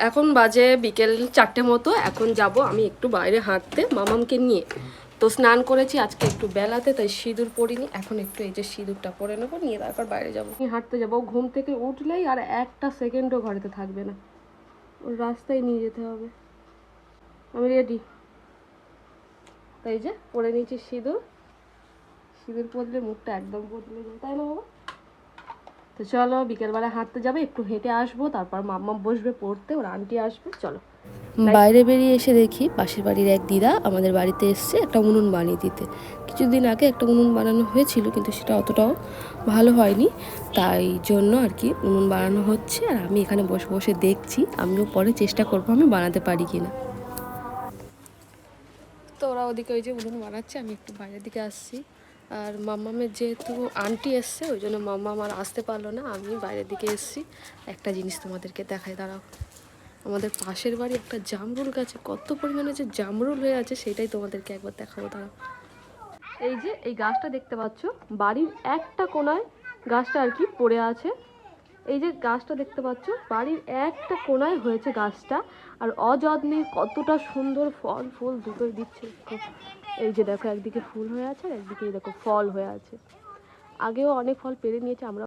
এখন বাজে বিকেল 4টে মতো। এখন যাব আমি একটু বাইরে হাঁটতে মামামকে নিয়ে। তো স্নান করেছি আজকে একটু বেলাতে, তাই সিঁদুর পরিনি। এখন একটু এই যে সিঁদুরটা পরে নেবো, নিয়ে তারপর বাইরে যাবো। হাঁটতে যাবো, ঘুম থেকে উঠলেই আর একটা সেকেন্ডও ঘরেতে থাকবে না, ওর রাস্তায় নিয়ে যেতে হবে। আমি রেডি, তাই যে পরে নিয়েছি সিঁদুর। সিঁদুর পরলে মুখটা একদম বদলে যায়, তাই না বাবা? তো চলো বিকেলবেলা হাঁটতে যাবে, একটু হেঁটে আসবো, তারপর মাম্মা বসবে পড়তে, ওর আন্টি আসবে। চলো বাইরে বেরিয়ে এসে দেখি পাশের বাড়ির এক দিদা আমাদের বাড়িতে এসছে একটা উনুন বানিয়ে দিতে। কিছুদিন আগে একটা উনুন বানানো হয়েছিল, কিন্তু সেটা অতটাও ভালো হয়নি, তাই জন্য আর কি উনুন বানানো হচ্ছে। আর আমি এখানে বসে বসে দেখছি, আমিও পরে চেষ্টা করবো আমি বানাতে পারি কিনা। তো ওরা ওদিকে ওই যে উনুন বানাচ্ছে, আমি একটু বাইরের দিকে আসছি। আর মাম্মামের যেহেতু আন্টি এসছে, ওই জন্য মাম্মাম আর আসতে পারলো না, আমি বাইরের দিকে এসছি। একটা জিনিস তোমাদেরকে দেখাই, দাঁড়াও। আমাদের পাশের বাড়ি একটা জামরুল গাছে কত পরিমাণে যে জামরুল হয়ে আছে, সেটাই তোমাদেরকে একবার দেখাবো, দাঁড়াও। এই যে এই গাছটা দেখতে পাচ্ছ, বাড়ির একটা কোনায় গাছটা আর কি পড়ে আছে। এই যে গাছটা দেখতে পাচ্ছ, বাড়ির একটা কোনায় হয়েছে গাছটা। আর অযত্নে কতটা সুন্দর ফল ফুল দুটোই দিচ্ছে। এই যে দেখো, একদিকে ফুল হয়ে আছে আর একদিকে দেখো ফল হয়ে আছে। আগেও অনেক ফল পেরে নিয়েছে আমরা।